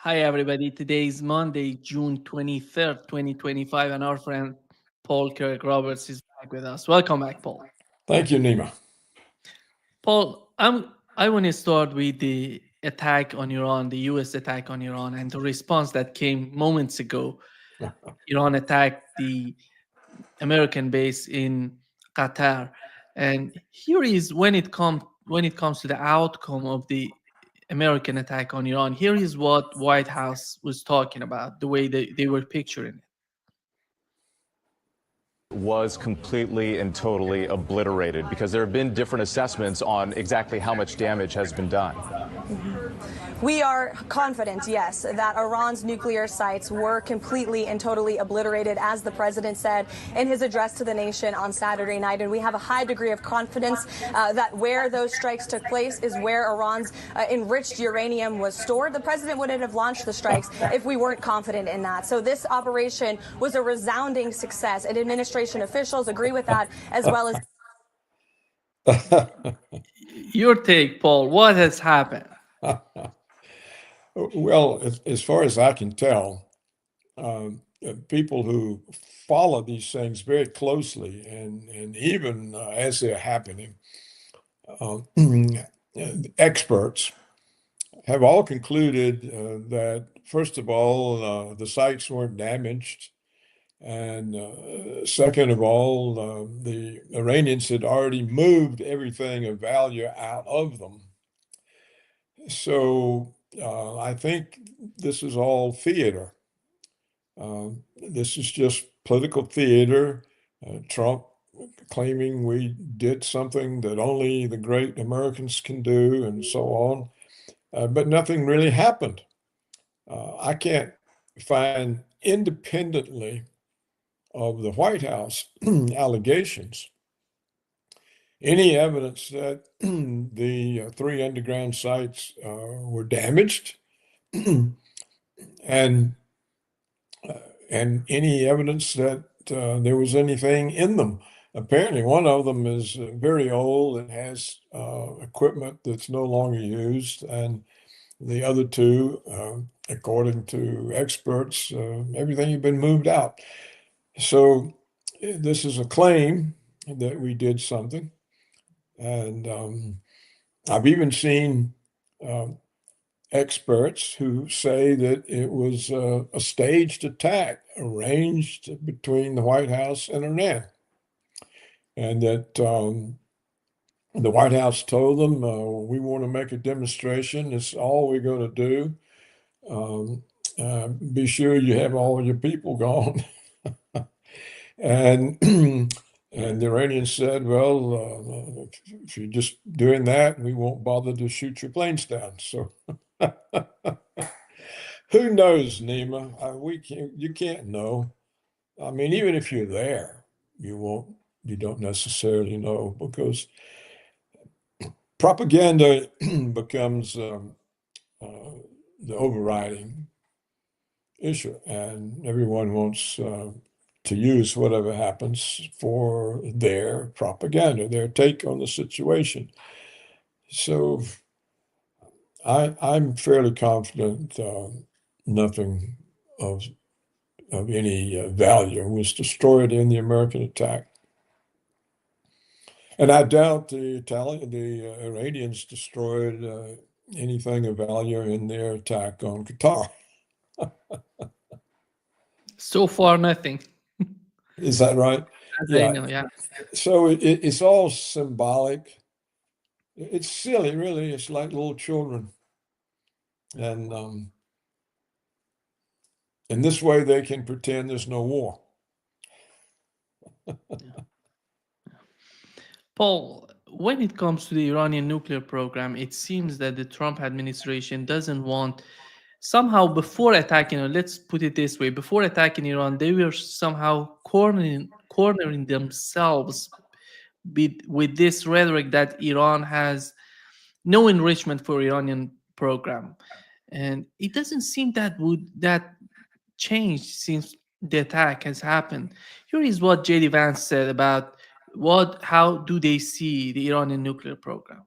Hi, everybody. Today is Monday, June 23rd, 2025, and our friend Paul Kirk Roberts is back with us. Welcome back, Paul. Thank you, Nima. Paul, I want to start with the attack on Iran, the US attack on Iran, and the response that came moments ago. Iran attacked the American base in Qatar. And here is when it comes to the outcome of the American attack on Iran. Here is what White House was talking about, the way they were picturing it. Was completely and totally obliterated because there have been different assessments on exactly how much damage has been done. We are confident, yes, that Iran's nuclear sites were completely and totally obliterated, as the president said in his address to the nation on Saturday night. And we have a high degree of confidence that where those strikes took place is where Iran's enriched uranium was stored. The president wouldn't have launched the strikes if we weren't confident in that. So this operation was a resounding success, and administration officials agree with that, as well as. Your take, Paul, what has happened? Well, as far as I can tell, people who follow these things very closely, and even as they're happening, uh, experts have all concluded that, first of all, the sites weren't damaged. And second of all, the Iranians had already moved everything of value out of them. So I think this is all theater. This is just political theater. Trump claiming we did something that only the great Americans can do, and so on. But nothing really happened. I can't find, independently of the White House allegations, any evidence that the three underground sites were damaged, and any evidence that there was anything in them. Apparently, one of them is very old and has equipment that's no longer used, and the other two, according to experts, everything had been moved out. So this is a claim that we did something. And I've even seen experts who say that it was a staged attack arranged between the White House and Iran. And that the White House told them, we want to make a demonstration. It's all we're going to do. Be sure you have all your people gone. And and the Iranians said, well, if you're just doing that, we won't bother to shoot your planes down. So who knows, Nima? You can't know. I mean, even if you're there, you don't necessarily know, because propaganda becomes the overriding issue, and everyone wants to use whatever happens for their propaganda, their take on the situation. So I'm fairly confident nothing of any value was destroyed in the American attack. And I doubt the Iranians destroyed anything of value in their attack on Qatar. So far, nothing. Is that right? As I know, yeah. So it's all symbolic. It's silly, really. It's like little children. And in this way, they can pretend there's no war. Paul, when it comes to the Iranian nuclear program, it seems that the Trump administration doesn't want, somehow before attacking, or let's put it this way, before attacking Iran, they were somehow cornering themselves with this rhetoric that Iran has no enrichment for Iranian program. And it doesn't seem that changed since the attack has happened. Here is what JD Vance said about how do they see the Iranian nuclear program.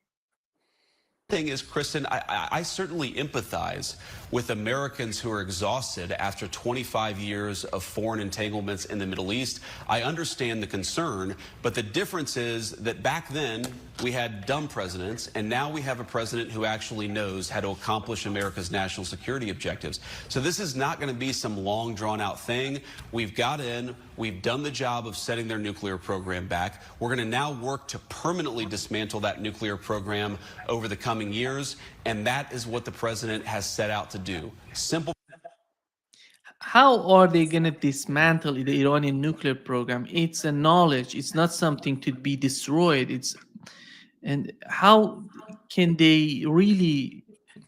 Thing is, Kristen, I certainly empathize with Americans who are exhausted after 25 years of foreign entanglements in the Middle East. I understand the concern, but the difference is that back then we had dumb presidents, and now we have a president who actually knows how to accomplish America's national security objectives. So this is not going to be some long, drawn-out thing. We've got in. We've done the job of setting their nuclear program back. We're going to now work to permanently dismantle that nuclear program over the coming years, and that is what the president has set out to do. Simple. How are they going to dismantle the Iranian nuclear program? It's a knowledge. It's not something to be destroyed. And how can they really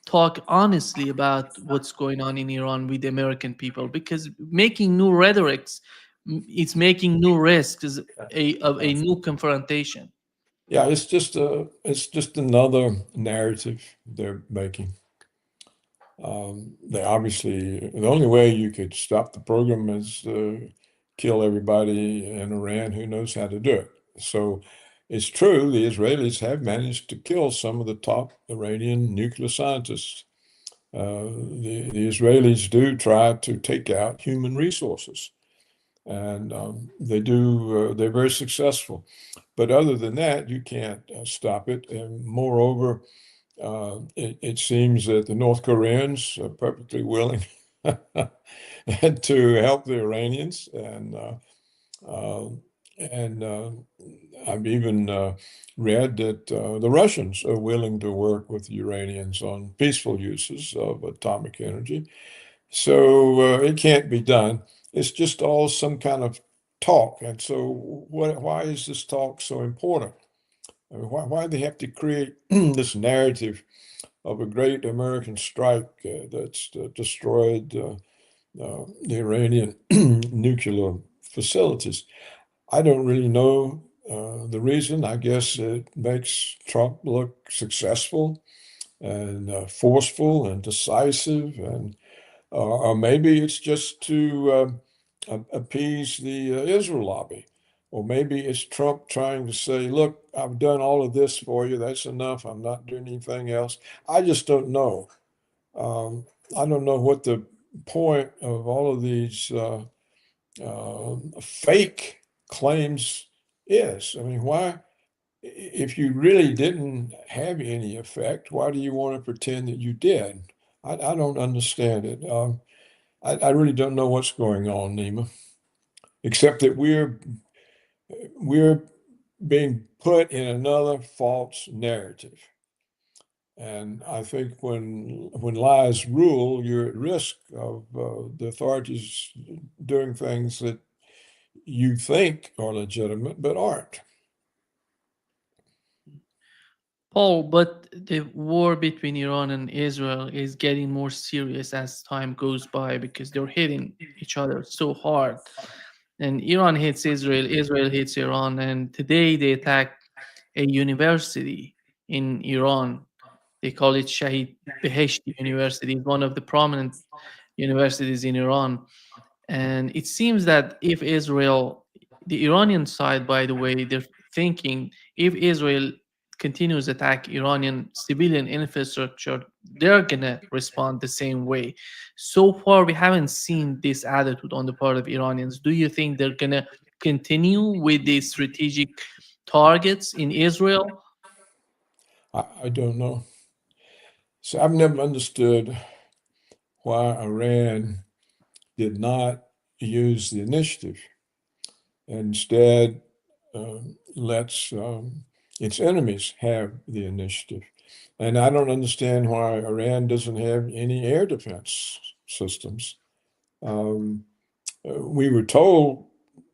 talk honestly about what's going on in Iran with the American people? Because making new rhetorics, it's making new risks of a new confrontation. Yeah, it's just another narrative they're making. They obviously, the only way you could stop the program is kill everybody in Iran who knows how to do it. So it's true, the Israelis have managed to kill some of the top Iranian nuclear scientists. The Israelis do try to take out human resources, and they do. They're very successful. But other than that, you can't stop it. And moreover, it seems that the North Koreans are perfectly willing to help the Iranians, and I've even read that the Russians are willing to work with the Iranians on peaceful uses of atomic energy. So it can't be done. It's just all some kind of talk. And so why is this talk so important? I mean, why do they have to create this narrative of a great American strike that's destroyed the Iranian nuclear facilities? I don't really know the reason. I guess it makes Trump look successful and forceful and decisive, and or maybe it's just to appease the Israel lobby. Or maybe it's Trump trying to say, look, I've done all of this for you. That's enough. I'm not doing anything else. I just don't know. I don't know what the point of all of these fake claims is. I mean, why, if you really didn't have any effect, why do you want to pretend that you did? I don't understand it. I really don't know what's going on, Nima, except that we're being put in another false narrative. And I think when lies rule, you're at risk of the authorities doing things that you think are legitimate but aren't. Paul, but the war between Iran and Israel is getting more serious as time goes by because they're hitting each other so hard. And Iran hits Israel, Israel hits Iran, and today they attacked a university in Iran. They call it Shahid Beheshti University, one of the prominent universities in Iran. And it seems that if Israel, the Iranian side, by the way, they're thinking if Israel continues attack Iranian civilian infrastructure, they're gonna respond the same way. So far, we haven't seen this attitude on the part of Iranians. Do you think they're gonna continue with these strategic targets in Israel? I don't know. So I've never understood why Iran did not use the initiative. Instead, lets its enemies have the initiative. And I don't understand why Iran doesn't have any air defense systems. We were told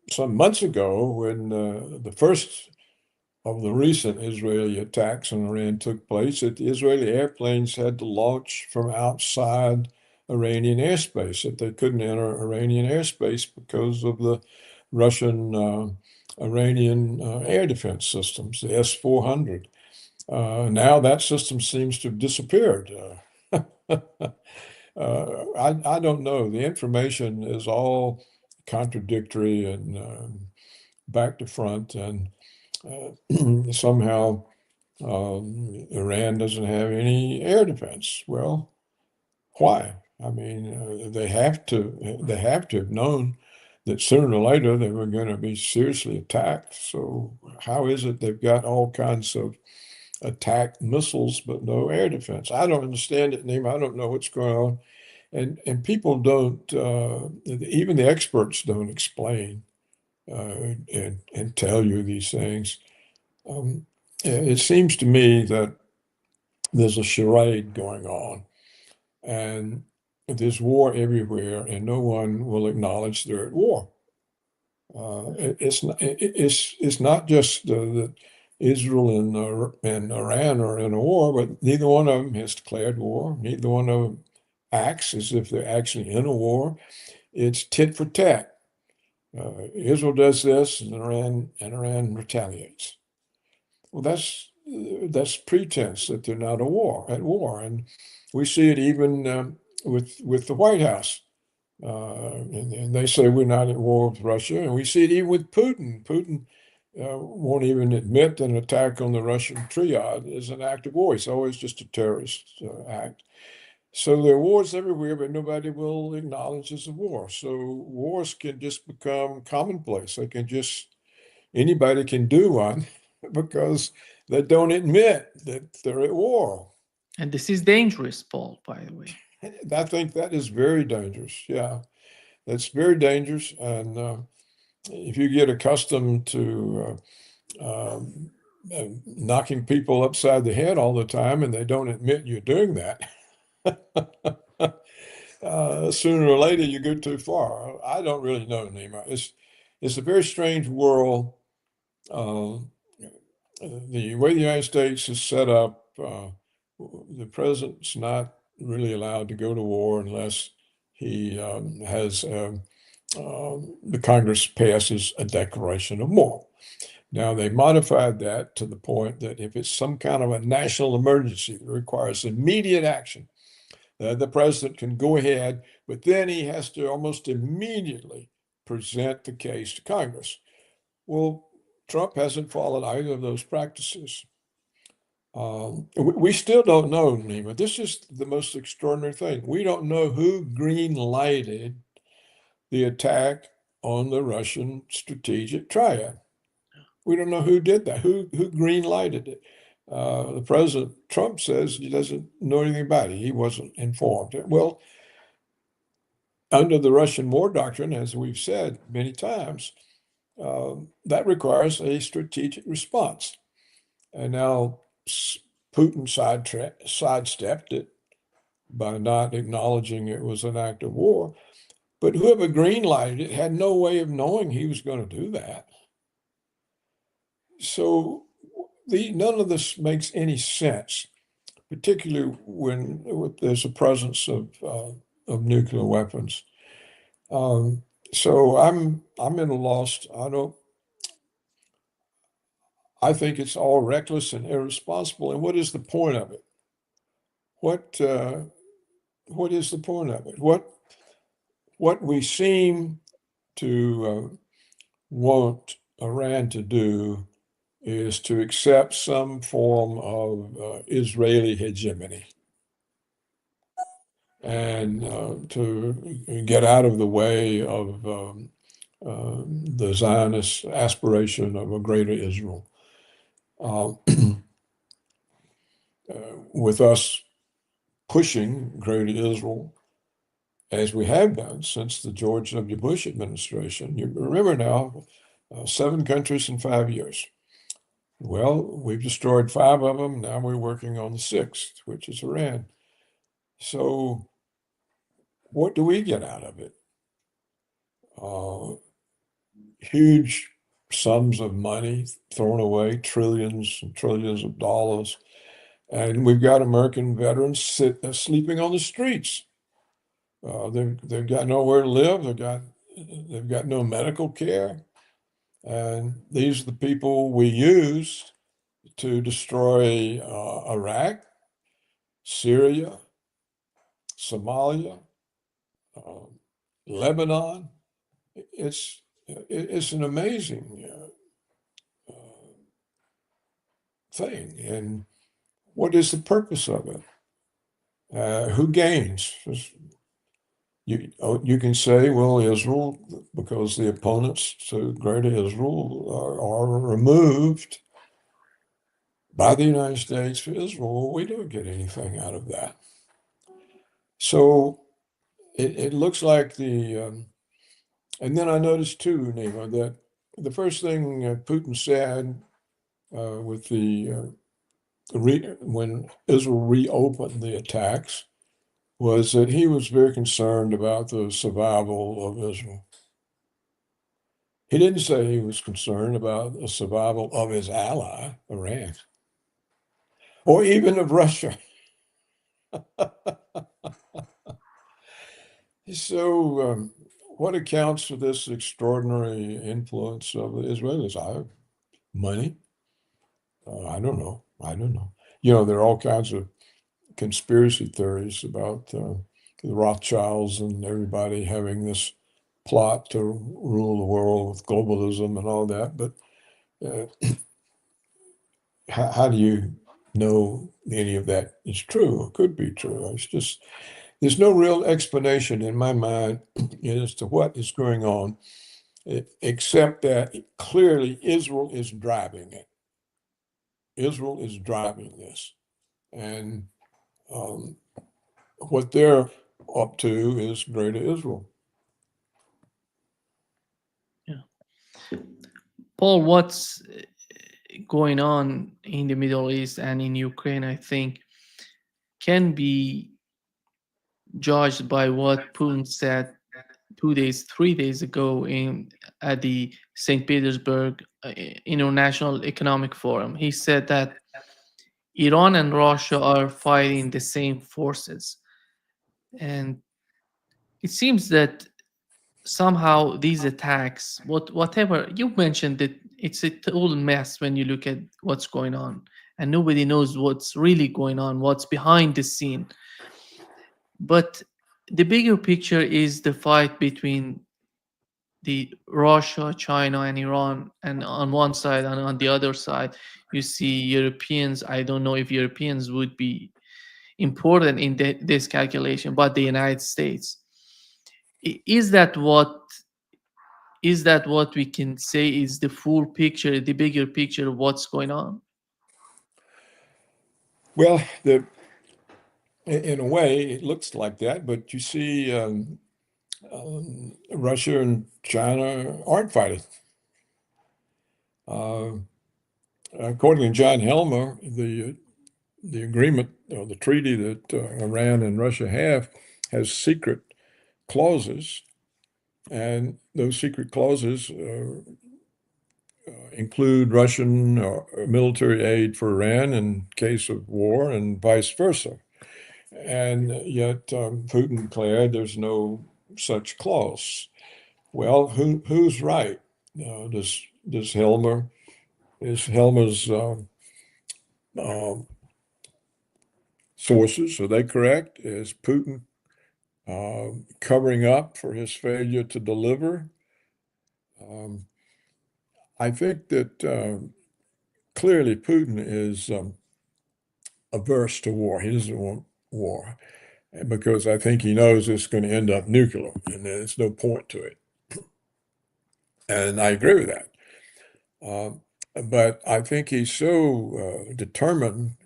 some months ago when the first of the recent Israeli attacks on Iran took place that the Israeli airplanes had to launch from outside Iranian airspace, that they couldn't enter Iranian airspace because of the Russian Iranian air defense systems, the S-400. Now that system seems to have disappeared. I don't know. The information is all contradictory and back to front, and somehow Iran doesn't have any air defense. Well, why? I mean, they have to have known that sooner or later they were going to be seriously attacked. So how is it they've got all kinds of attack missiles but no air defense? I don't understand it, Neem. I don't know what's going on. And people don't, even the experts don't explain and tell you these things. It seems to me that there's a charade going on, and there's war everywhere, and no one will acknowledge they're at war. It's not just that Israel and Iran are in a war, but neither one of them has declared war. Neither one of them acts as if they're actually in a war. It's tit for tat. Israel does this, and Iran retaliates. Well, that's pretense that they're not at war, and we see it even with the White House. And they say we're not at war with Russia, and we see it even with Putin. Putin won't even admit that an attack on the Russian triad is an act of war. It's always just a terrorist act. So there are wars everywhere, but nobody will acknowledge it's a war. So wars can just become commonplace. Anybody can do one because they don't admit that they're at war. And this is dangerous, Paul, by the way. I think that is very dangerous. Yeah, that's very dangerous. And if you get accustomed to knocking people upside the head all the time and they don't admit you're doing that, sooner or later you go too far. I don't really know, Nima. It's a very strange world. The way the United States is set up, the president's not really allowed to go to war unless he has the Congress passes a declaration of war. Now, they modified that to the point that if it's some kind of a national emergency that requires immediate action, the president can go ahead, but then he has to almost immediately present the case to Congress. Well, Trump hasn't followed either of those practices. We still don't know, Nima. This is the most extraordinary thing. We don't know who green-lighted the attack on the Russian strategic triad. We don't know who did that, who green-lighted it. The President Trump says he doesn't know anything about it. He wasn't informed. Well, under the Russian war doctrine, as we've said many times, that requires a strategic response. And now Putin sidestepped it by not acknowledging it was an act of war. But whoever green-lighted it had no way of knowing he was going to do that. So none of this makes any sense, particularly when there's a presence of nuclear weapons. So I'm at a loss. I think it's all reckless and irresponsible. And what is the point of it? What is the point of it? What we seem to want Iran to do is to accept some form of Israeli hegemony and to get out of the way of the Zionist aspiration of a greater Israel. With us pushing greater Israel, as we have done since the George W. Bush administration. You remember now, 7 countries in 5 years. Well, we've destroyed 5 of them. Now we're working on the 6th, which is Iran. So what do we get out of it? Huge sums of money thrown away, trillions and trillions of dollars. And we've got American veterans sleeping on the streets. They've got nowhere to live. They've got no medical care. And these are the people we use to destroy Iraq, Syria, Somalia, Lebanon. It's an amazing thing. And what is the purpose of it? Who gains? You can say, well, Israel, because the opponents to Greater Israel are removed by the United States for Israel. Well, we don't get anything out of that. So it looks like and then I noticed too, Nima, that the first thing Putin said with when Israel reopened the attacks was that he was very concerned about the survival of Israel. He didn't say he was concerned about the survival of his ally, Iran, or even of Russia. So, what accounts for this extraordinary influence of the Israelis? Money? I don't know. I don't know. There are all kinds of conspiracy theories about the Rothschilds and everybody having this plot to rule the world with globalism and all that. But how do you know any of that is true or could be true? It's just, there's no real explanation in my mind as to what is going on, except that clearly Israel is driving it. Israel is driving this. And what they're up to is Greater Israel. Yeah. Paul, what's going on in the Middle East and in Ukraine, I think, can be judged by what Putin said 3 days ago at the St. Petersburg International Economic Forum. He said that Iran and Russia are fighting the same forces. And it seems that somehow these attacks, whatever you mentioned, that it's a total mess when you look at what's going on, and nobody knows what's really going on, what's behind the scene. But the bigger picture is the fight between the Russia, China, and Iran, and on one side, and on the other side, you see Europeans. I don't know if Europeans would be important in this calculation, but the United States. Is that what we can say is the full picture, the bigger picture of what's going on? Well, in a way, it looks like that, but you see, Russia and China aren't fighting. According to John Helmer, the agreement or the treaty that Iran and Russia have has secret clauses, and those secret clauses include Russian military aid for Iran in case of war and vice versa. And yet Putin declared there's no such clause. Well, who's right? Does Helmer, is Helmer's sources, are they correct? Is Putin covering up for his failure to deliver? I think that clearly Putin is averse to war. He doesn't want war because I think he knows it's going to end up nuclear and there's no point to it. And I agree with that. But I think he's so determined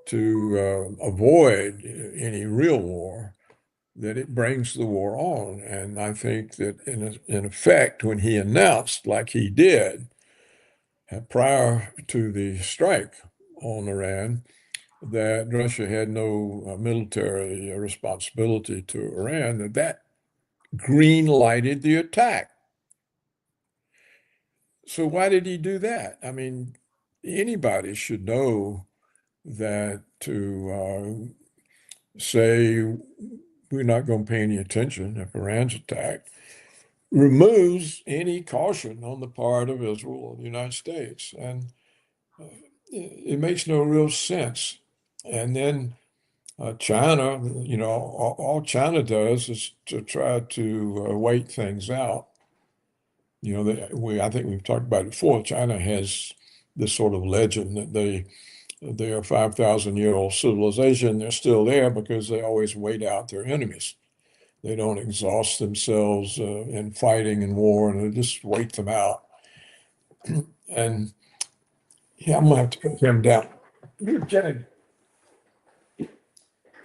to avoid any real war that it brings the war on. And I think that in effect, when he announced, like he did prior to the strike on Iran, that Russia had no military responsibility to Iran, that green lighted the attack. So why did he do that? I mean, anybody should know that to say we're not going to pay any attention if Iran's attacked removes any caution on the part of Israel or the United States. And it makes no real sense. And then China, all China does is to try to wait things out. I think we've talked about it before. China has this sort of legend that they are 5,000-year-old civilization. They're still there because they always wait out their enemies. They don't exhaust themselves in fighting and war, and they just wait them out. And yeah, I'm gonna have to put him down. Jenny,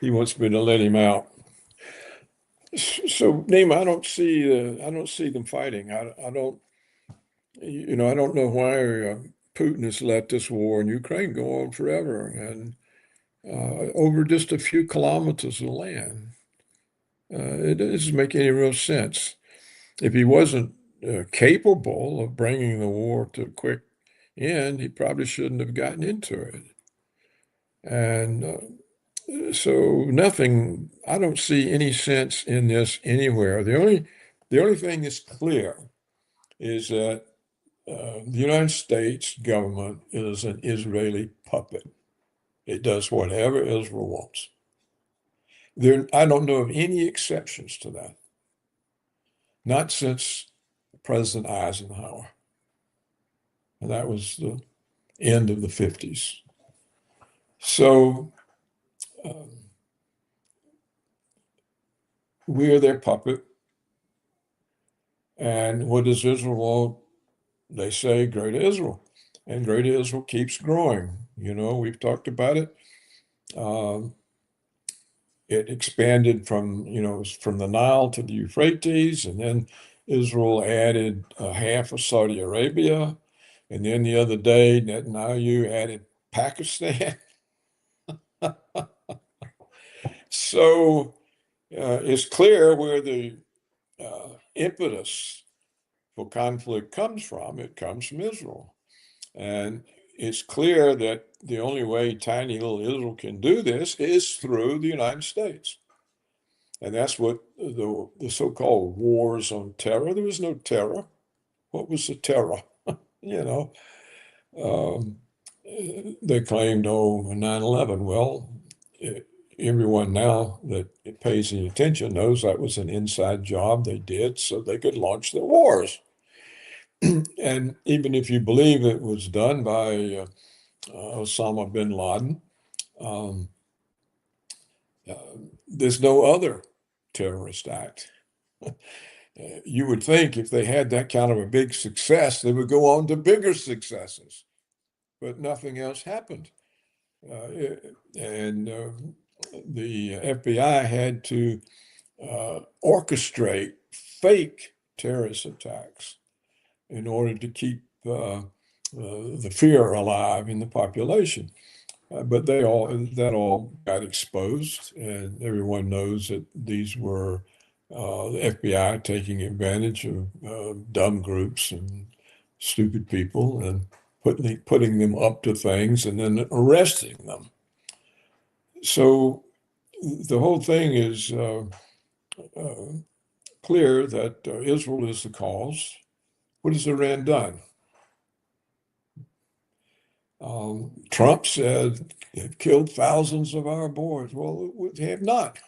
he wants me to let him out. So, Nima, I don't see them fighting. I don't, I don't know why Putin has let this war in Ukraine go on forever and over just a few kilometers of land. It doesn't make any real sense. If he wasn't capable of bringing the war to a quick end, he probably shouldn't have gotten into it. And so nothing, I don't see any sense in this anywhere. The only thing that's clear is that the United States government is an Israeli puppet. It does whatever Israel wants. I don't know of any exceptions to that. Not since President Eisenhower. And that was the end of the 50s. So we're their puppet. And what does Israel want? They say Greater Israel. And Greater Israel keeps growing. We've talked about it. It expanded from the Nile to the Euphrates, and then Israel added half of Saudi Arabia. And then the other day, Netanyahu added Pakistan. So it's clear where the impetus for conflict comes from. It comes from Israel. And it's clear that the only way tiny little Israel can do this is through the United States. And that's what the so-called wars on terror. There was no terror. What was the terror? They claimed, 9/11. Well, everyone now that pays any attention knows that was an inside job they did so they could launch their wars. And even if you believe it was done by Osama bin Laden, there's no other terrorist act. You would think if they had that kind of a big success, they would go on to bigger successes, but nothing else happened. And the FBI had to orchestrate fake terrorist attacks in order to keep the fear alive in the population. But that all got exposed, and everyone knows that these were the FBI taking advantage of dumb groups and stupid people and putting them up to things and then arresting them. So the whole thing is clear that Israel is the cause. What has Iran done? Trump said it killed thousands of our boys. Well, they have not.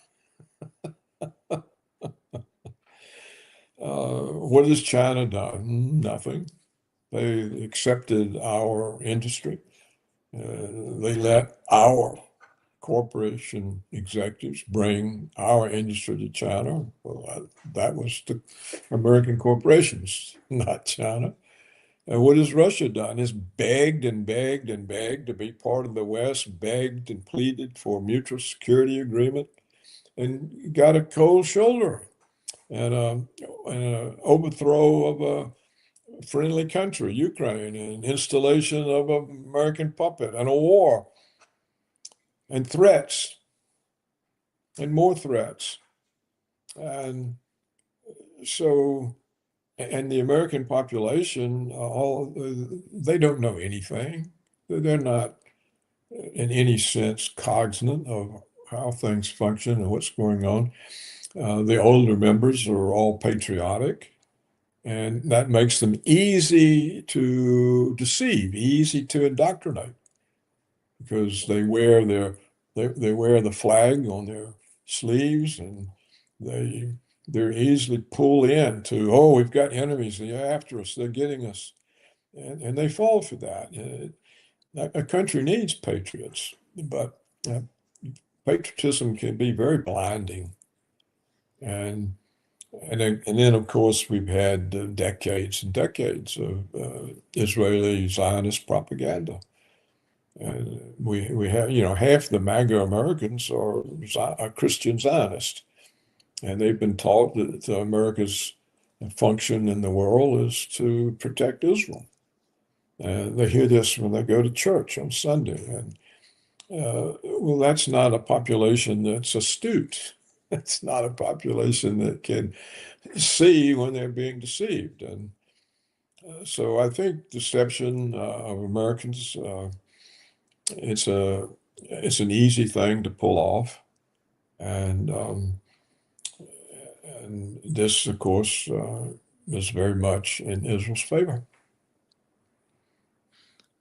What has China done? Nothing. They accepted our industry. They let our corporation executives bring our industry to China. Well, that was the American corporations, not China. And what has Russia done? It's begged and begged and begged to be part of the West, begged and pleaded for a mutual security agreement, and got a cold shoulder and an overthrow of a friendly country, Ukraine, and installation of an American puppet and a war and threats and more threats. And so, and the American population, they don't know anything. They're not in any sense cognizant of how things function and what's going on. The older members are all patriotic, and that makes them easy to deceive, easy to indoctrinate, because they wear the flag on their sleeves, and they're easily pulled into, we've got enemies, they're after us, they're getting us. and they fall for that. A country needs patriots, but patriotism can be very blinding. And then, of course, we've had decades and decades of Israeli Zionist propaganda. We have, half the MAGA Americans are Christian Zionists, and they've been taught that America's function in the world is to protect Israel. And they hear this when they go to church on Sunday. And well, that's not a population that's astute. It's not a population that can see when they're being deceived. And so I think deception of Americans, it's an easy thing to pull off. And this, of course, is very much in Israel's favor.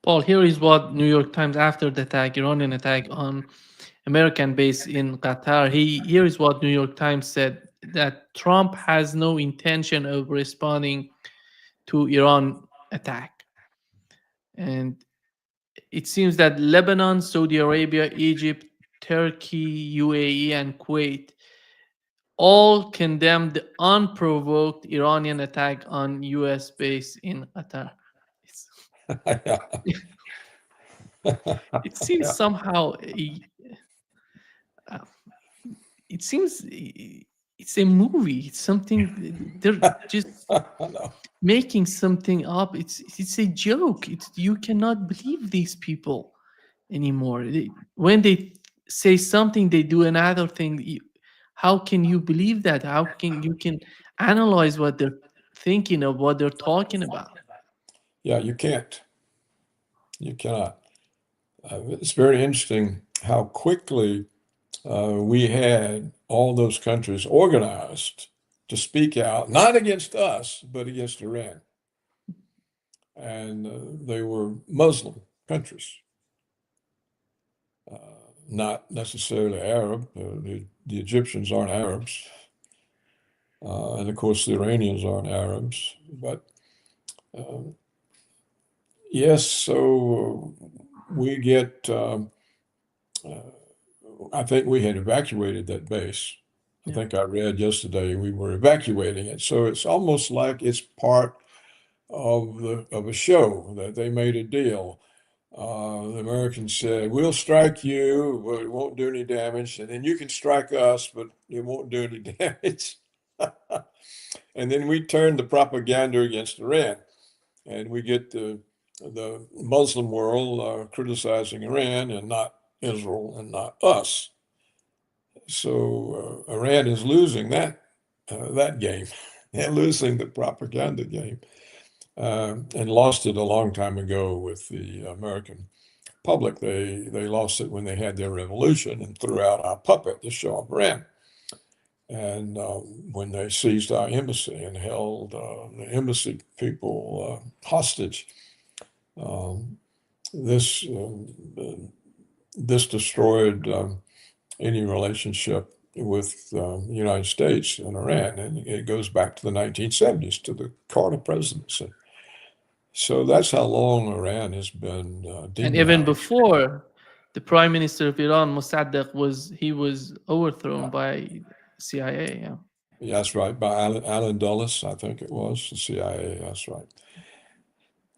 Paul, here is what New York Times, after the attack, Iranian attack on American base in Qatar, here is what New York Times said, that Trump has no intention of responding to Iran attack. And it seems that Lebanon, Saudi Arabia, Egypt, Turkey, UAE, and Kuwait all condemned the unprovoked Iranian attack on US base in Qatar. It seems Yeah. somehow it seems it's a movie. It's something they're just No. making something up. It's a joke. You cannot believe these people anymore. When they say something, they do another thing. How can you believe that? How can you analyze what they're thinking of, what they're talking about? Yeah, you can't. You cannot. It's very interesting how quickly we had all those countries organized to speak out, not against us, but against Iran. And they were Muslim countries, not necessarily Arab. The Egyptians aren't Arabs. And of course, the Iranians aren't Arabs. But yes, so we get, I think we had evacuated that base. I think I read yesterday we were evacuating it. So it's almost like it's part of a show that they made a deal. The Americans said, we'll strike you, but it won't do any damage. And then you can strike us, but it won't do any damage. And then we turn the propaganda against Iran. And we get the Muslim world criticizing Iran and not Israel and not us. So Iran is losing that game. They're losing the propaganda game, and lost it a long time ago with the American public. They lost it when they had their revolution and threw out our puppet, the Shah of Iran. And when they seized our embassy and held the embassy people hostage, this destroyed any relationship with the United States and Iran. And it goes back to the 1970s, to the Carter presidency. So that's how long Iran has been demonized. And even before, the Prime Minister of Iran, Mossadegh, was overthrown by CIA. Yeah. Yeah, that's right, by Alan Dulles, I think it was, the CIA, that's right.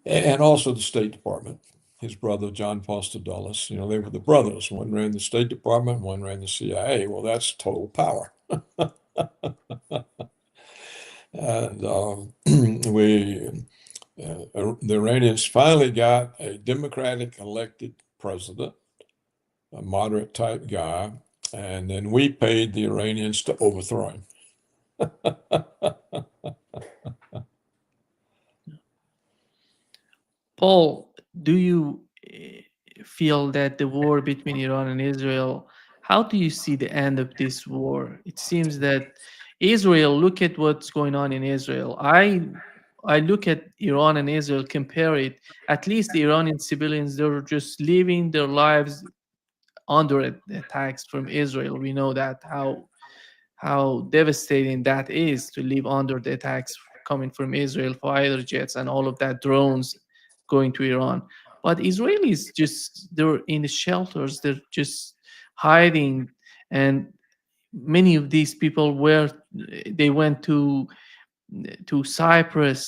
And also the State Department. His brother, John Foster Dulles, they were the brothers. One ran the State Department, one ran the CIA. Well, that's total power. And the Iranians finally got a Democratic elected president, a moderate type guy, and then we paid the Iranians to overthrow him. Paul, do you feel that the war between Iran and Israel, how do you see the end of this war? It seems that Israel, look at what's going on in Israel. I look at Iran and Israel, compare it. At least the Iranian civilians, they're just living their lives under attacks from Israel. We know that how devastating that is, to live under the attacks coming from Israel, fighter jets and all of that, drones going to Iran. But Israelis they're in the shelters, they're just hiding. And many of these people they went to Cyprus.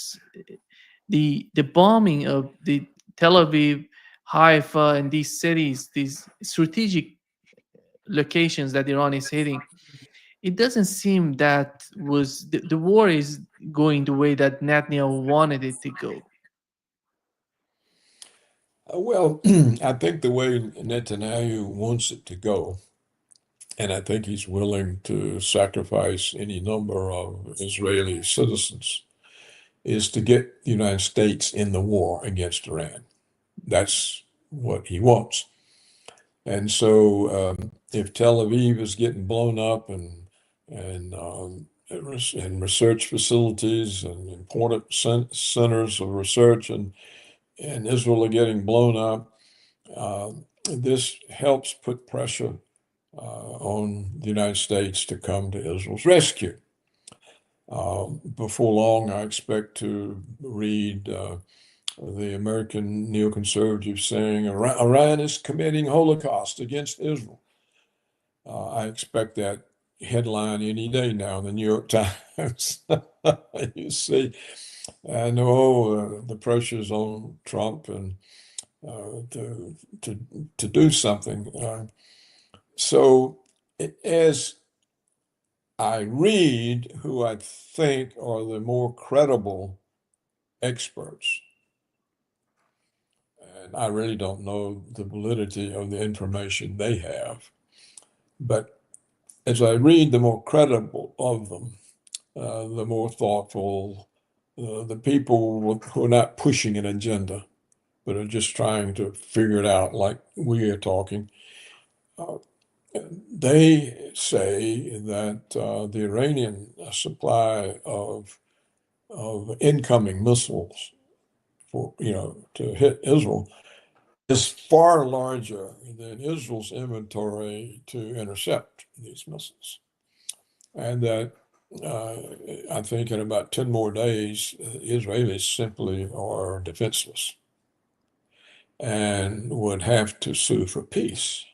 The bombing of the Tel Aviv, Haifa, and these cities, these strategic locations that Iran is hitting, it doesn't seem that the war is going the way that Netanyahu wanted it to go. Well, I think the way Netanyahu wants it to go, and I think he's willing to sacrifice any number of Israeli citizens, is to get the United States in the war against Iran. That's what he wants. And so if Tel Aviv is getting blown up and research facilities and important centers of research and Israel are getting blown up, this helps put pressure on the United States to come to Israel's rescue. Before long, I expect to read the American neoconservatives saying Iran is committing Holocaust against Israel. I expect that headline any day now in the New York Times. You see, I know the pressures on Trump and to do something. So as I read who I think are the more credible experts, and I really don't know the validity of the information they have, but as I read the more credible of them, the more thoughtful, the people who are not pushing an agenda, but are just trying to figure it out like we are talking, they say that the Iranian supply of incoming missiles to hit Israel is far larger than Israel's inventory to intercept these missiles. And that I think in about 10 more days, Israelis simply are defenseless and would have to sue for peace.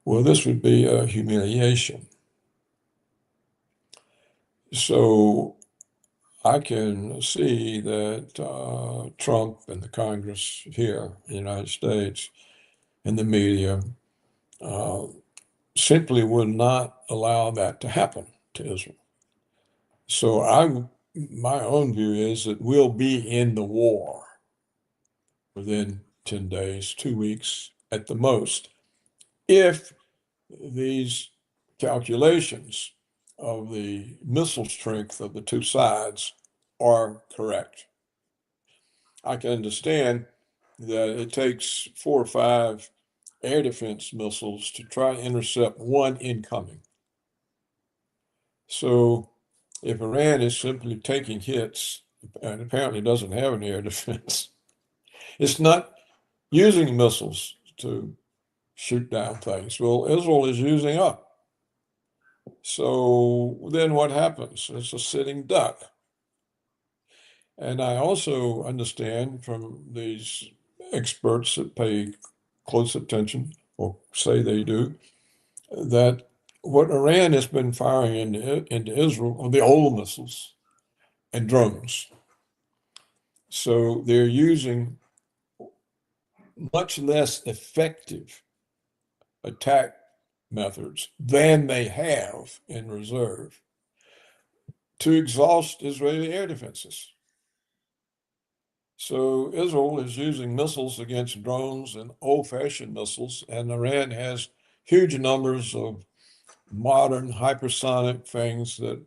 Well, this would be a humiliation. So I can see that Trump and the Congress here in the United States and the media simply would not allow that to happen to Israel. So my own view is that we'll be in the war within 10 days, 2 weeks at the most, if these calculations of the missile strength of the two sides are correct. I can understand that it takes 4 or 5 air defense missiles to try to intercept one incoming. So if Iran is simply taking hits and apparently doesn't have an air defense, it's not using missiles to shoot down things. Well, Israel is using up. So then what happens? It's a sitting duck. And I also understand from these experts that pay close attention, or say they do, that what Iran has been firing into Israel are the old missiles and drones. So they're using much less effective attack methods than they have in reserve to exhaust Israeli air defenses. So Israel is using missiles against drones and old-fashioned missiles, and Iran has huge numbers of modern hypersonic things that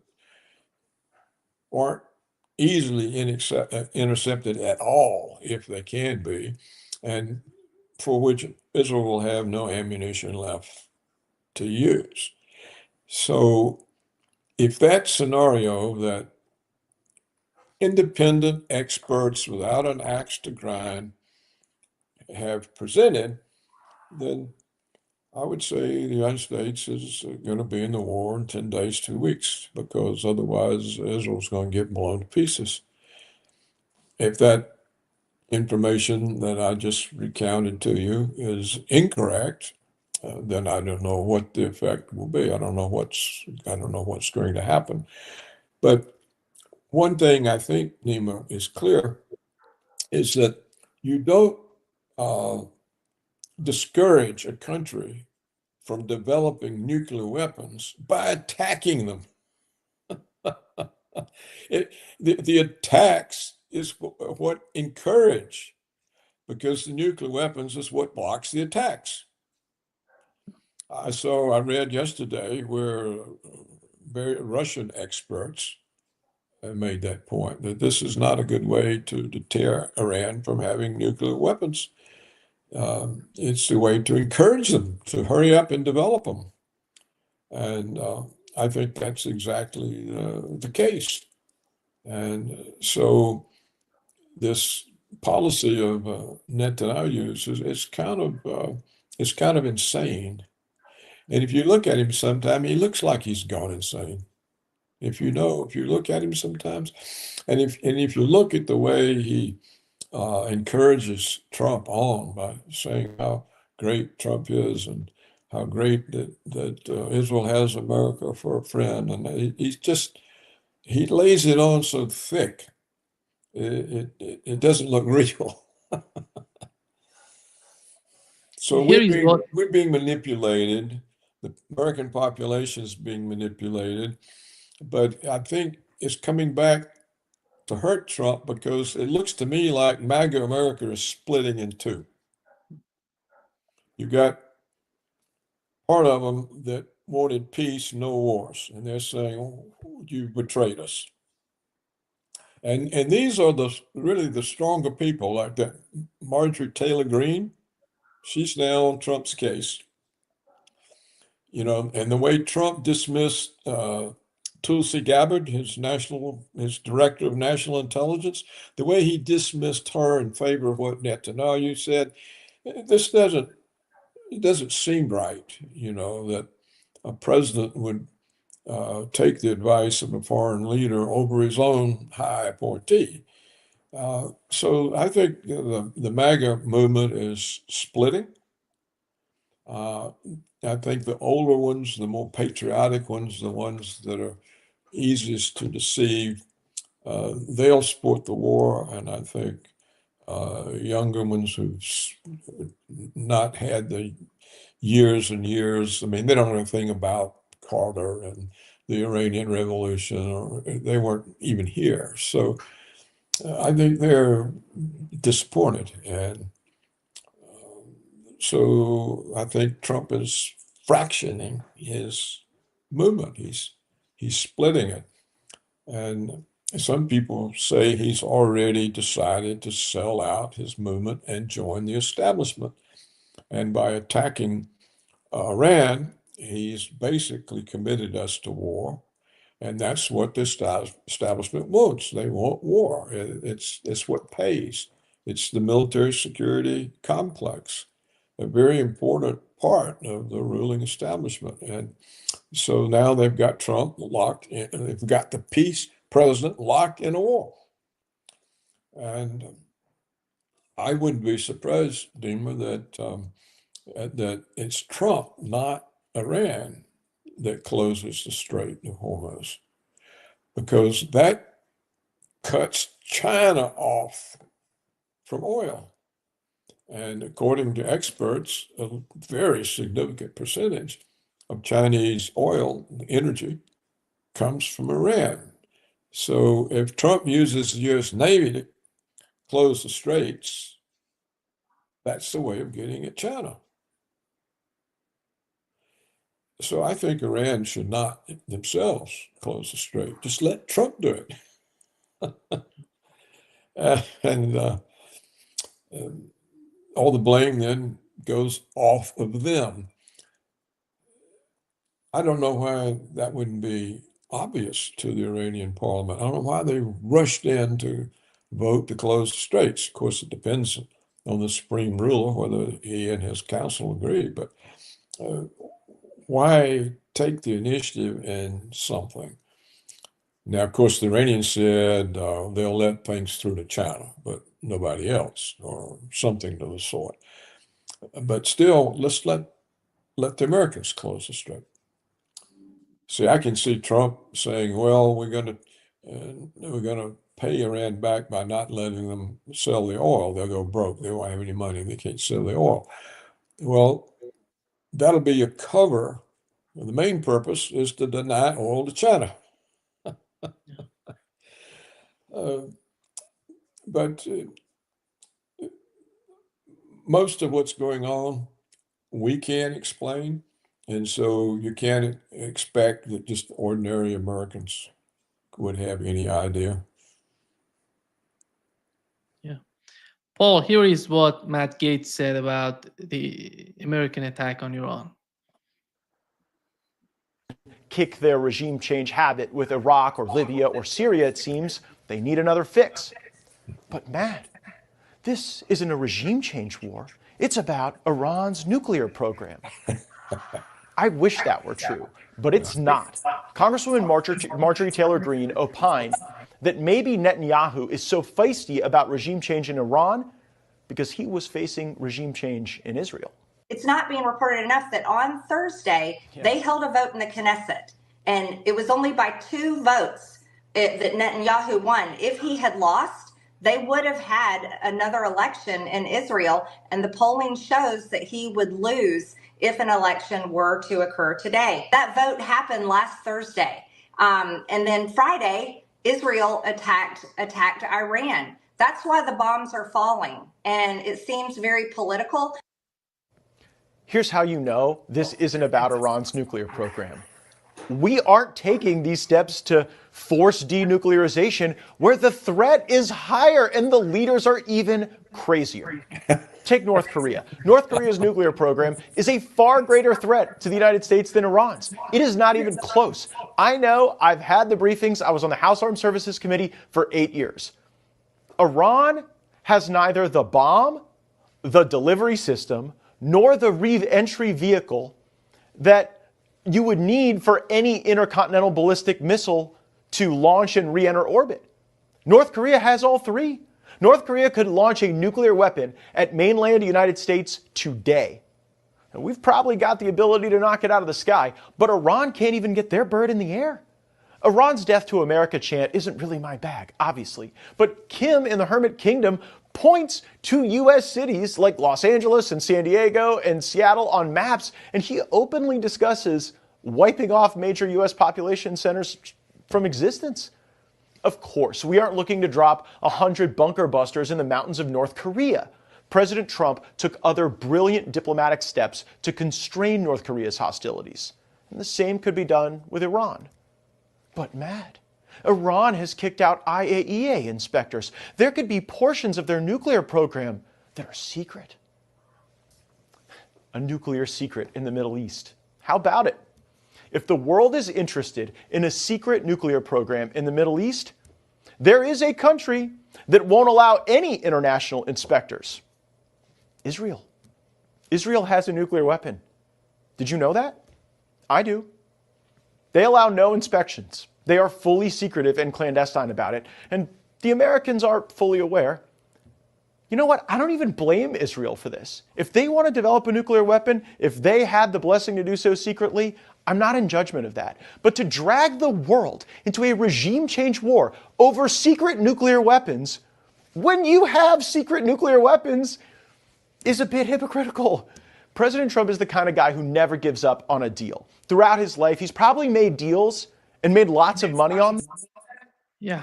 aren't easily intercepted at all, if they can be, and for which Israel will have no ammunition left to use. So if that scenario that independent experts without an axe to grind have presented, then I would say the United States is going to be in the war in 10 days, 2 weeks, because otherwise Israel's going to get blown to pieces. If that information that I just recounted to you is incorrect, then I don't know what the effect will be. I don't know what's going to happen. But one thing I think, Nima, is clear is that you don't discourage a country from developing nuclear weapons by attacking them. The attacks is what encourage, because the nuclear weapons is what blocks the attacks. I read yesterday where very Russian experts made that point, that this is not a good way to deter Iran from having nuclear weapons. It's a way to encourage them to hurry up and develop them. And I think that's exactly the case. And so this policy of Netanyahu's is kind of insane. And if you look at him sometime, he looks like he's gone insane. If you look at him sometimes, and if you look at the way he encourages Trump on by saying how great Trump is and how great that Israel has America for a friend, and he lays it on so thick, it doesn't look real. So Here is what we're being manipulated. The American population is being manipulated, but I think it's coming back to hurt Trump, because it looks to me like MAGA America is splitting in two. You got part of them that wanted peace, no wars, and they're saying, oh, you betrayed us. And these are really the stronger people, like that Marjorie Taylor Greene. She's now on Trump's case. And the way Trump dismissed Tulsi Gabbard, his director of national intelligence, the way he dismissed her in favor of what Netanyahu said, this doesn't seem right, that a president would take the advice of a foreign leader over his own high appointee. So I think the MAGA movement is splitting. I think the older ones, the more patriotic ones, the ones that are easiest to deceive, they'll support the war. And I think younger ones who've not had the years and years, I mean, they don't know anything about Carter and the Iranian Revolution, or they weren't even here. So I think they're disappointed. And so I think Trump is fractioning his movement. He's splitting it. And some people say he's already decided to sell out his movement and join the establishment. And by attacking Iran, he's basically committed us to war. And that's what the establishment wants. They want war. It's what pays. It's the military security complex, a very important part of the ruling establishment. And so now they've got Trump locked in, they've got the peace president locked in a war. And I wouldn't be surprised, Dima, that it's Trump, not Iran, that closes the Strait of Hormuz, because that cuts China off from oil. And according to experts, a very significant percentage of Chinese oil energy comes from Iran. So if Trump uses the U.S. Navy to close the straits, that's the way of getting at China. So I think Iran should not themselves close the strait. Just let Trump do it. and all the blame then goes off of them. I don't know why that wouldn't be obvious to the Iranian parliament. I don't know why they rushed in to vote to close the straits. Of course, it depends on the supreme ruler whether he and his council agree, but why take the initiative in something Now, of course, the Iranians said they'll let things through to China, but nobody else, or something to the sort. But still, let's let the Americans close the Strait. See, I can see Trump saying, "Well, we're going to pay Iran back by not letting them sell the oil. They'll go broke. They won't have any money. They can't sell the oil." Well, that'll be a cover. The main purpose is to deny oil to China. But most of what's going on, we can't explain. And so you can't expect that just ordinary Americans would have any idea. Yeah. Paul, here is what Matt Gaetz said about the American attack on Iran. Kick their regime change habit with Iraq or Libya or Syria, it seems they need another fix. But Matt, this isn't a regime change war. It's about Iran's nuclear program. I wish that were true, but it's not. Congresswoman Marjorie Taylor Greene opined that maybe Netanyahu is so feisty about regime change in Iran because he was facing regime change in Israel. It's not being reported enough that on Thursday, they held a vote in the Knesset, and it was only by 2 votes that Netanyahu won. If he had lost, they would have had another election in Israel, and the polling shows that he would lose if an election were to occur today. That vote happened last Thursday. And then Friday, Israel attacked Iran. That's why the bombs are falling, and it seems very political. Here's how you know this isn't about Iran's nuclear program. We aren't taking these steps to force denuclearization where the threat is higher and the leaders are even crazier. Take North Korea. North Korea's nuclear program is a far greater threat to the United States than Iran's. It is not even close. I know, I've had the briefings. I was on the House Armed Services Committee for 8 years. Iran has neither the bomb, the delivery system, nor the re-entry vehicle that you would need for any intercontinental ballistic missile to launch and re-enter orbit. North Korea has all 3. North Korea could launch a nuclear weapon at mainland United States today. And we've probably got the ability to knock it out of the sky, but Iran can't even get their bird in the air. Iran's death to America chant isn't really my bag, obviously, but Kim in the Hermit Kingdom points to U.S. cities like Los Angeles and San Diego and Seattle on maps, and he openly discusses wiping off major U.S. population centers from existence. Of course, we aren't looking to drop 100 bunker busters in the mountains of North Korea. President Trump took other brilliant diplomatic steps to constrain North Korea's hostilities. And the same could be done with Iran. But Matt, Iran has kicked out IAEA inspectors. There could be portions of their nuclear program that are secret. A nuclear secret in the Middle East. How about it? If the world is interested in a secret nuclear program in the Middle East, there is a country that won't allow any international inspectors. Israel. Israel has a nuclear weapon. Did you know that? I do. They allow no inspections. They are fully secretive and clandestine about it, and the Americans are fully aware. You know what? I don't even blame Israel for this. If they want to develop a nuclear weapon, if they had the blessing to do so secretly, I'm not in judgment of that. But to drag the world into a regime change war over secret nuclear weapons, when you have secret nuclear weapons, is a bit hypocritical. President Trump is the kind of guy who never gives up on a deal. Throughout his life, he's probably made deals and made lots of money on them. Yeah.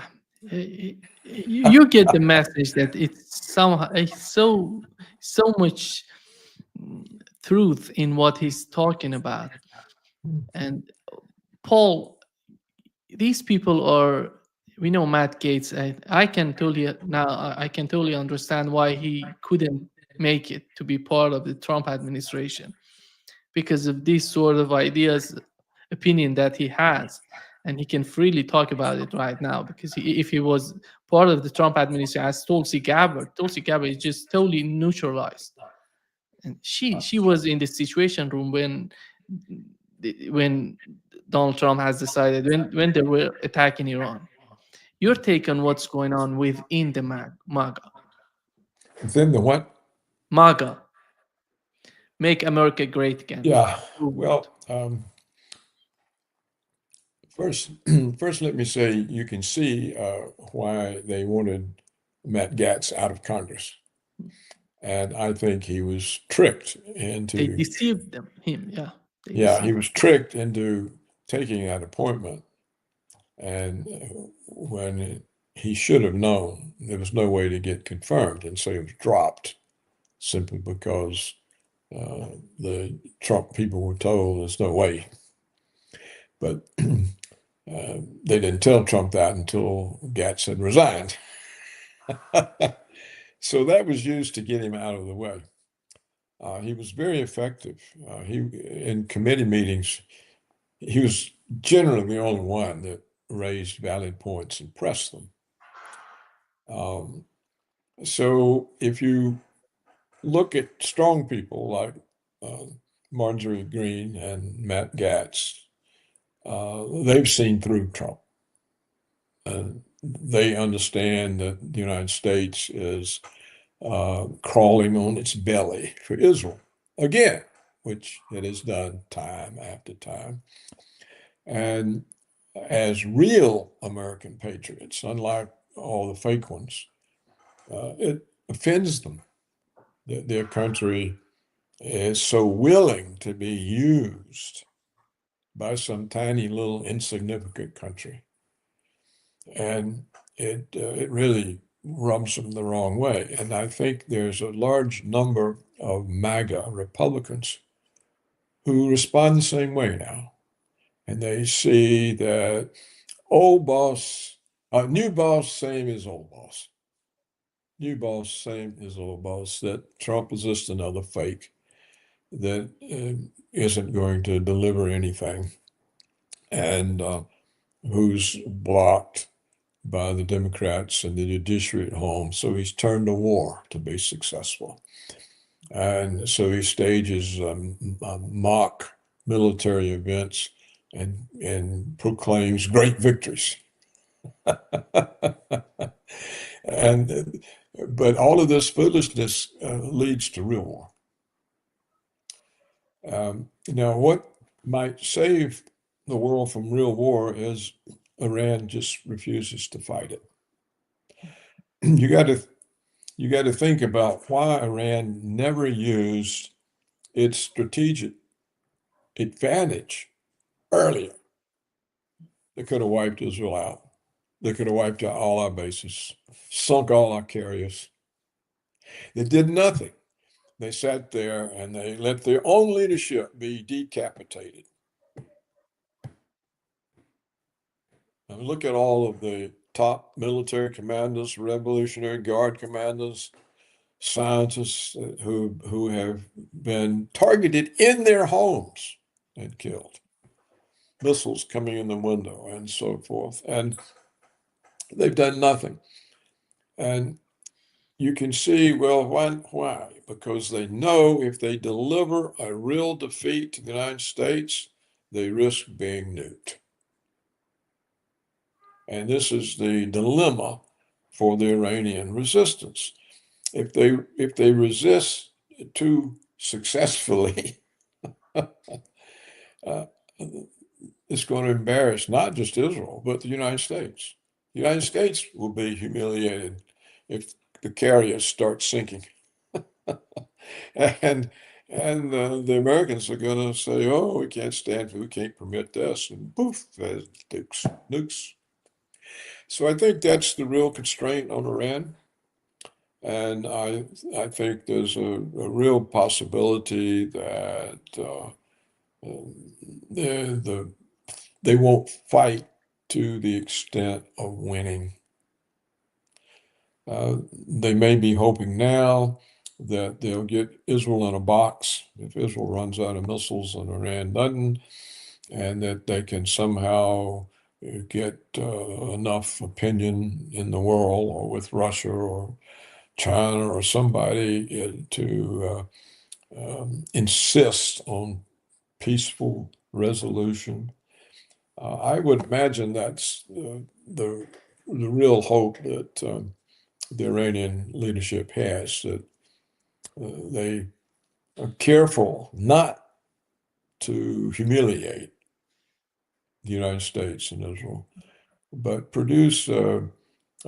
You get the message that it's somehow so much truth in what he's talking about. And Paul, these people are, we know Matt Gaetz. I can totally understand why he couldn't make it to be part of the Trump administration, because of these sort of ideas, opinion that he has. And he can freely talk about it right now, because if he was part of the Trump administration as Tulsi Gabbard is just totally neutralized. And she was in the Situation Room when Donald Trump has decided when they were attacking Iran. Your take on what's going on within the MAGA? Within the what? MAGA, Make America Great Again. Yeah. Movement. Well, first, first, let me say you can see why they wanted Matt Gaetz out of Congress, and I think he was tricked They into. deceived him. Yeah. They Yeah, he deceived. was tricked into taking that appointment, and when he should have known there was no way to get confirmed, and so he was dropped simply because the Trump people were told there's no way. But they didn't tell Trump that until Gaetz had resigned. So that was used to get him out of the way. He was very effective. In committee meetings, he was generally the only one that raised valid points and pressed them. So if you look at strong people like Marjorie Greene and Matt Gaetz, they've seen through Trump. They understand that the United States is crawling on its belly for Israel again, which it has done time after time. And as real American patriots, unlike all the fake ones, it offends them that their country is so willing to be used by some tiny little insignificant country. And it really rubs them the wrong way. And I think there's a large number of MAGA Republicans who respond the same way now. And they see that old boss, new boss, same as old boss. New boss, same as old boss. That Trump is just another fake that isn't going to deliver anything, and who's blocked by the Democrats and the judiciary at home. So he's turned to war to be successful. And so he stages mock military events and proclaims great victories. But all of this foolishness leads to real war. Now, what might save the world from real war is Iran just refuses to fight it. You got to think about why Iran never used its strategic advantage earlier. They could have wiped Israel out. They could have wiped out all our bases, sunk all our carriers. They did nothing. They sat there and they let their own leadership be decapitated. And look at all of the top military commanders, Revolutionary Guard commanders, scientists who have been targeted in their homes and killed. Missiles coming in the window and so forth. And they've done nothing. And you can see, well, why? Because they know if they deliver a real defeat to the United States, they risk being nuked. And this is the dilemma for the Iranian resistance. If they resist too successfully, it's going to embarrass not just Israel, but the United States. The United States will be humiliated if the carriers start sinking. and the Americans are going to say, oh, we can't stand for, we can't permit this, and poof, nukes. So I think that's the real constraint on Iran. And I think there's a real possibility that they won't fight to the extent of winning. They may be hoping now that they'll get Israel in a box if Israel runs out of missiles and Iran doesn't, and that they can somehow get enough opinion in the world or with Russia or China or somebody to insist on peaceful resolution I would imagine that's the real hope that the Iranian leadership has, that they are careful not to humiliate the United States and Israel, but produce a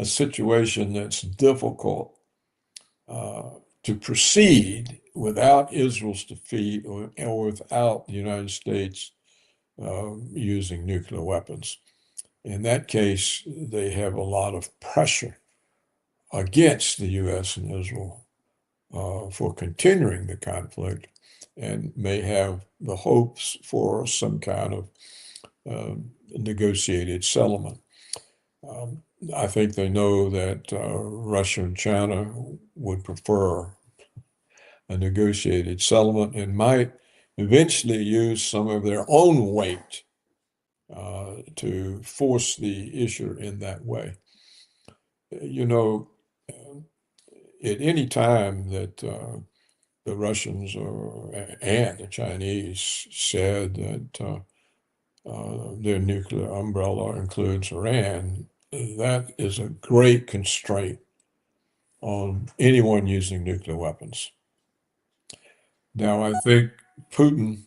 situation that's difficult to proceed without Israel's defeat or without the United States using nuclear weapons. In that case, they have a lot of pressure against the U.S. and Israel for continuing the conflict, and may have the hopes for some kind of negotiated settlement. I think they know that Russia and China would prefer a negotiated settlement and might eventually use some of their own weight to force the issue in that way. You know, at any time that the Russians and the Chinese said that their nuclear umbrella includes Iran, that is a great constraint on anyone using nuclear weapons. Now, I think Putin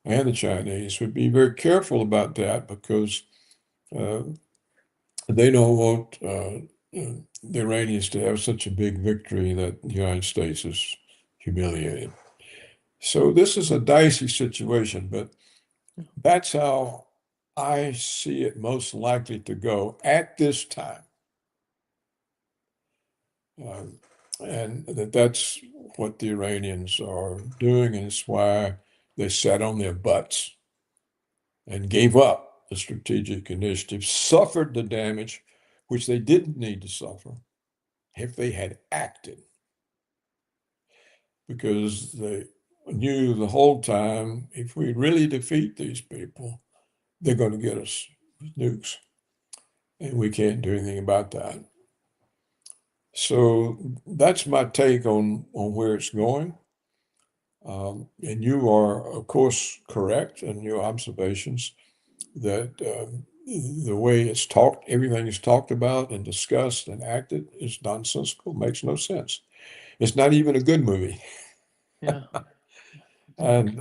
and the Chinese would be very careful about that, because they don't want the Iranians to have such a big victory that the United States is humiliated. So this is a dicey situation, but that's how I see it most likely to go at this time. And that's what the Iranians are doing, and it's why they sat on their butts and gave up the strategic initiative, suffered the damage, which they didn't need to suffer if they had acted, because they knew the whole time, if we really defeat these people, they're going to get us nukes, and we can't do anything about that. So that's my take on where it's going. And you are, of course, correct in your observations that the way it's talked, everything is talked about and discussed and acted is nonsensical, makes no sense. It's not even a good movie. Yeah. And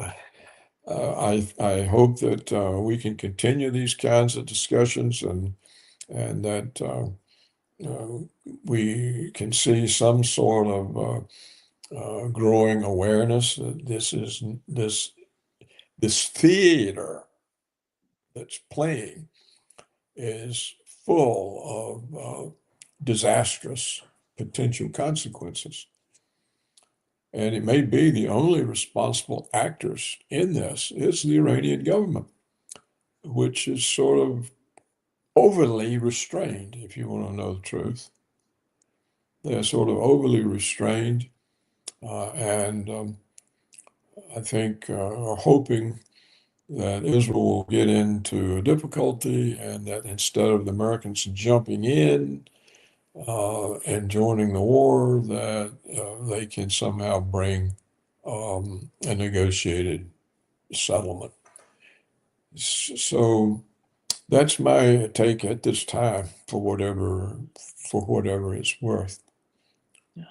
I hope that we can continue these kinds of discussions, and that we can see some sort of growing awareness that this theater that's playing is full of disastrous potential consequences. And it may be the only responsible actors in this is the Iranian government, which is sort of overly restrained, if you want to know the truth. They're sort of overly restrained, and I think are hoping that Israel will get into difficulty, and that instead of the Americans jumping in and joining the war, that they can somehow bring a negotiated settlement. So that's my take at this time, for whatever it's worth. Yeah.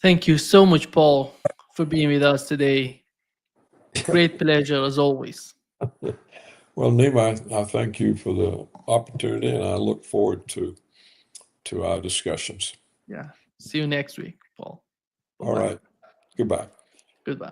Thank you so much, Paul, for being with us today. Great pleasure as always. Well, Nima, I thank you for the opportunity, and I look forward to our discussions. Yeah. See you next week, Paul. All Bye-bye. right. Goodbye. Goodbye.